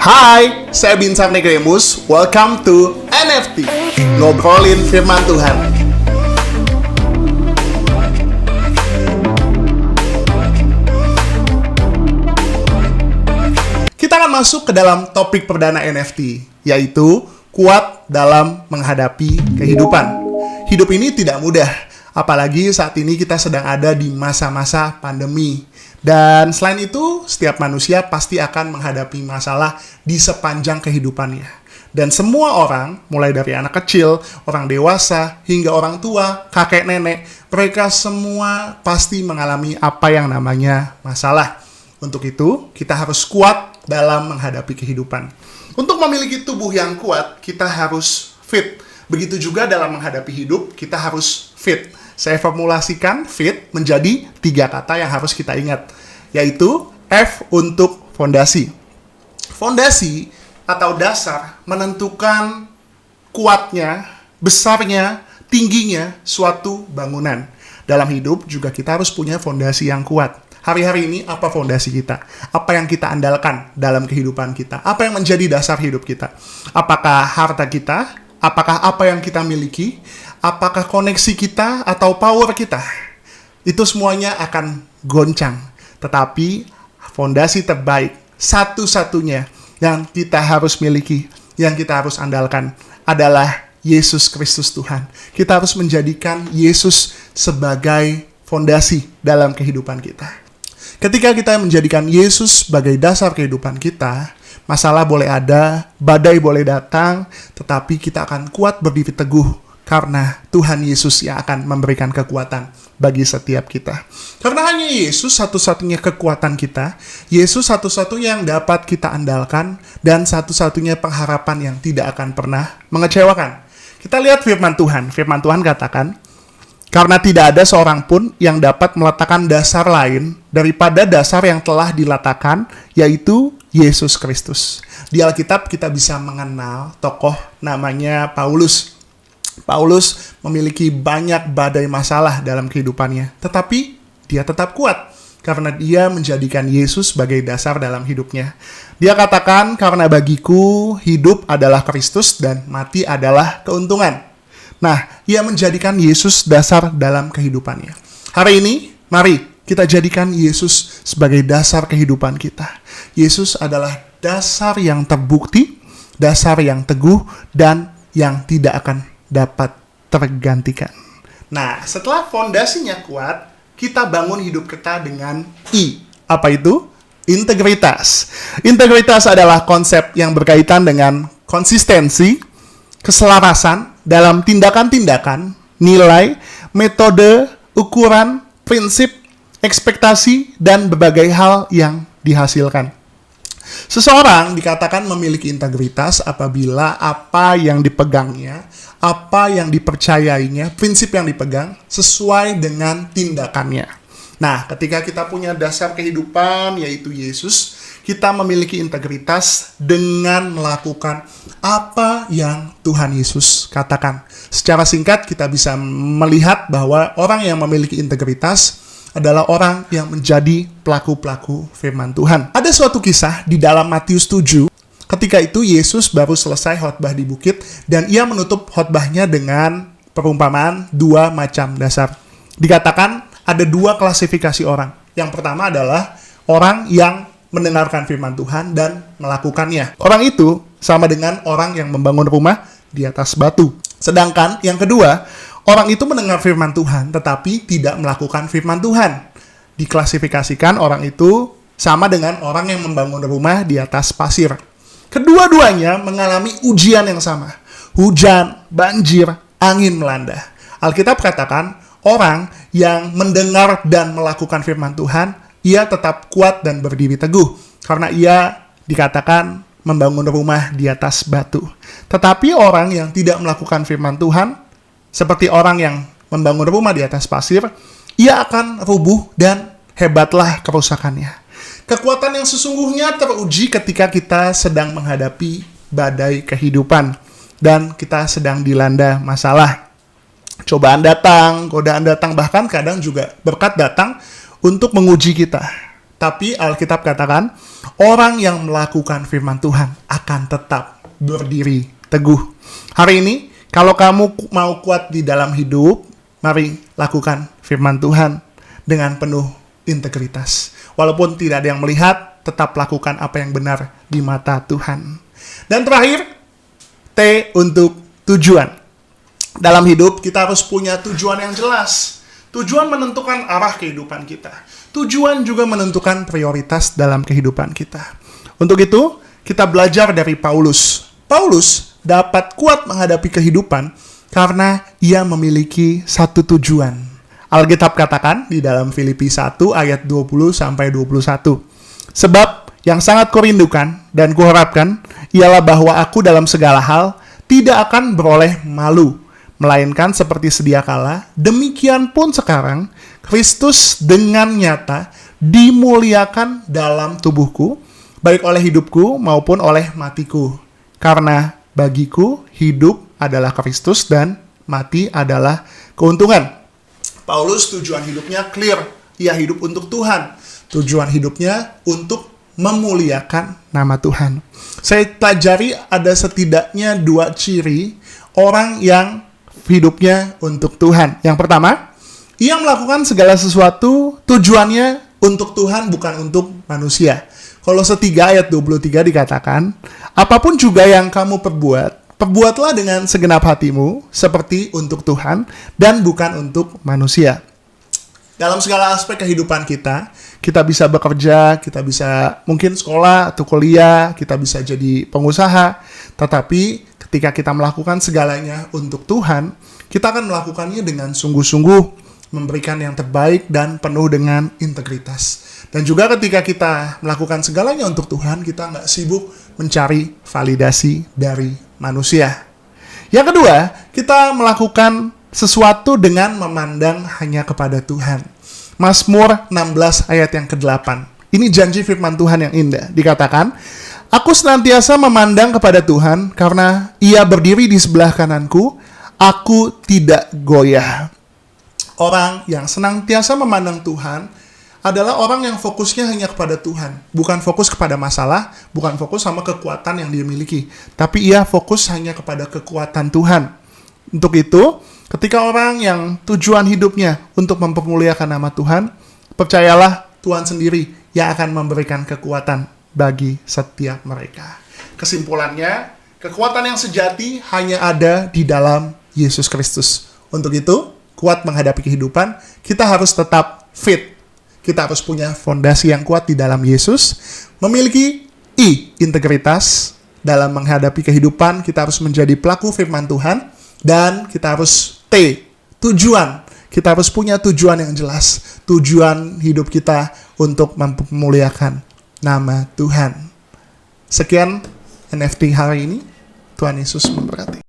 Hai, saya Binsar Negremus. Welcome to NFT, ngobrolin firman Tuhan. Kita akan masuk ke dalam topik perdana NFT, yaitu kuat dalam menghadapi kehidupan. Hidup ini tidak mudah, apalagi saat ini kita sedang ada di masa-masa pandemi. Dan selain itu, setiap manusia pasti akan menghadapi masalah di sepanjang kehidupannya. Dan semua orang, mulai dari anak kecil, orang dewasa, hingga orang tua, kakek nenek, mereka semua pasti mengalami apa yang namanya masalah. Untuk itu, kita harus kuat dalam menghadapi kehidupan. Untuk memiliki tubuh yang kuat, kita harus fit. Begitu juga dalam menghadapi hidup, kita harus fit. Saya formulasikan fit menjadi 3 kata yang harus kita ingat, yaitu F untuk fondasi. Fondasi atau dasar menentukan kuatnya, besarnya, tingginya suatu bangunan. Dalam hidup juga kita harus punya fondasi yang kuat. Hari-hari ini apa fondasi kita? Apa yang kita andalkan dalam kehidupan kita? Apa yang menjadi dasar hidup kita? Apakah harta kita? Apakah apa yang kita miliki? Apakah koneksi kita atau power kita? Itu semuanya akan goncang. Tetapi fondasi terbaik, satu-satunya yang kita harus miliki, yang kita harus andalkan adalah Yesus Kristus Tuhan. Kita harus menjadikan Yesus sebagai fondasi dalam kehidupan kita. Ketika kita menjadikan Yesus sebagai dasar kehidupan kita, masalah boleh ada, badai boleh datang, tetapi kita akan kuat berdiri teguh karena Tuhan Yesus yang akan memberikan kekuatan bagi setiap kita. Karena hanya Yesus satu-satunya kekuatan kita, Yesus satu-satunya yang dapat kita andalkan, dan satu-satunya pengharapan yang tidak akan pernah mengecewakan. Kita lihat firman Tuhan. Firman Tuhan katakan, karena tidak ada seorang pun yang dapat meletakkan dasar lain daripada dasar yang telah diletakkan, yaitu Yesus Kristus. Di Alkitab kita bisa mengenal tokoh namanya Paulus. Paulus memiliki banyak badai masalah dalam kehidupannya, tetapi dia tetap kuat karena dia menjadikan Yesus sebagai dasar dalam hidupnya. Dia katakan, karena bagiku hidup adalah Kristus dan mati adalah keuntungan. Nah, ia menjadikan Yesus dasar dalam kehidupannya. Hari ini, mari kita jadikan Yesus sebagai dasar kehidupan kita. Yesus adalah dasar yang terbukti, dasar yang teguh, dan yang tidak akan dapat tergantikan. Nah, setelah fondasinya kuat, kita bangun hidup kita dengan I. Apa itu? Integritas. Integritas adalah konsep yang berkaitan dengan konsistensi, keselarasan dalam tindakan-tindakan, nilai, metode, ukuran, prinsip, ekspektasi, dan berbagai hal yang dihasilkan. Seseorang dikatakan memiliki integritas apabila apa yang dipegangnya, apa yang dipercayainya, prinsip yang dipegang sesuai dengan tindakannya. Nah, ketika kita punya dasar kehidupan yaitu Yesus, kita memiliki integritas dengan melakukan apa yang Tuhan Yesus katakan. Secara singkat kita bisa melihat bahwa orang yang memiliki integritas adalah orang yang menjadi pelaku-pelaku firman Tuhan. Ada suatu kisah di dalam Matius 7. Ketika itu Yesus baru selesai khotbah di bukit dan ia menutup khotbahnya dengan perumpamaan 2 macam dasar. Dikatakan ada 2 klasifikasi orang. Yang pertama adalah orang yang mendengarkan firman Tuhan dan melakukannya. Orang itu sama dengan orang yang membangun rumah di atas batu. Sedangkan yang kedua, orang itu mendengar firman Tuhan, tetapi tidak melakukan firman Tuhan. Diklasifikasikan orang itu sama dengan orang yang membangun rumah di atas pasir. Kedua-duanya mengalami ujian yang sama. Hujan, banjir, angin melanda. Alkitab katakan, orang yang mendengar dan melakukan firman Tuhan, ia tetap kuat dan berdiri teguh. Karena ia dikatakan membangun rumah di atas batu. Tetapi orang yang tidak melakukan firman Tuhan, seperti orang yang membangun rumah di atas pasir, ia akan rubuh dan hebatlah kerusakannya. Kekuatan yang sesungguhnya teruji ketika kita sedang menghadapi badai kehidupan dan kita sedang dilanda masalah. Cobaan datang, godaan datang, bahkan kadang juga berkat datang untuk menguji kita. Tapi Alkitab katakan, orang yang melakukan firman Tuhan akan tetap berdiri teguh. Hari ini, kalau kamu mau kuat di dalam hidup, mari lakukan firman Tuhan dengan penuh integritas. Walaupun tidak ada yang melihat, tetap lakukan apa yang benar di mata Tuhan. Dan terakhir, T untuk tujuan. Dalam hidup, kita harus punya tujuan yang jelas. Tujuan menentukan arah kehidupan kita. Tujuan juga menentukan prioritas dalam kehidupan kita. Untuk itu, kita belajar dari Paulus. Paulus dapat kuat menghadapi kehidupan karena ia memiliki satu tujuan. Alkitab katakan di dalam Filipi 1 ayat 20-21. Sebab yang sangat kurindukan dan kuharapkan ialah bahwa aku dalam segala hal tidak akan beroleh malu, melainkan seperti sedia kala, demikian pun sekarang, Kristus dengan nyata dimuliakan dalam tubuhku, baik oleh hidupku maupun oleh matiku. Karena bagiku hidup adalah Kristus dan mati adalah keuntungan. Paulus tujuan hidupnya clear, ia hidup untuk Tuhan. Tujuan hidupnya untuk memuliakan nama Tuhan. Saya pelajari ada setidaknya 2 ciri orang yang hidupnya untuk Tuhan. Yang pertama, ia melakukan segala sesuatu tujuannya untuk Tuhan, bukan untuk manusia. Kolose 3 ayat 23 dikatakan, apapun juga yang kamu perbuat, perbuatlah dengan segenap hatimu, seperti untuk Tuhan, dan bukan untuk manusia. Dalam segala aspek kehidupan kita bisa bekerja, kita bisa mungkin sekolah atau kuliah, kita bisa jadi pengusaha, tetapi ketika kita melakukan segalanya untuk Tuhan, kita akan melakukannya dengan sungguh-sungguh, memberikan yang terbaik dan penuh dengan integritas. Dan juga ketika kita melakukan segalanya untuk Tuhan, kita nggak sibuk mencari validasi dari manusia. Yang kedua, kita melakukan sesuatu dengan memandang hanya kepada Tuhan. Mazmur 16 ayat yang ke-8. Ini janji firman Tuhan yang indah. Dikatakan, aku senantiasa memandang kepada Tuhan karena Ia berdiri di sebelah kananku, aku tidak goyah. Orang yang senantiasa memandang Tuhan adalah orang yang fokusnya hanya kepada Tuhan. Bukan fokus kepada masalah, bukan fokus sama kekuatan yang dia miliki. Tapi ia fokus hanya kepada kekuatan Tuhan. Untuk itu, ketika orang yang tujuan hidupnya untuk mempermuliakan nama Tuhan, percayalah Tuhan sendiri yang akan memberikan kekuatan bagi setiap mereka. Kesimpulannya, kekuatan yang sejati hanya ada di dalam Yesus Kristus. Untuk itu, kuat menghadapi kehidupan, kita harus tetap fit. Kita harus punya fondasi yang kuat di dalam Yesus, memiliki integritas dalam menghadapi kehidupan, kita harus menjadi pelaku firman Tuhan, dan kita harus tujuan. Kita harus punya tujuan yang jelas. Tujuan hidup kita untuk memuliakan nama Tuhan. Sekian NFT hari ini. Tuhan Yesus memberkati.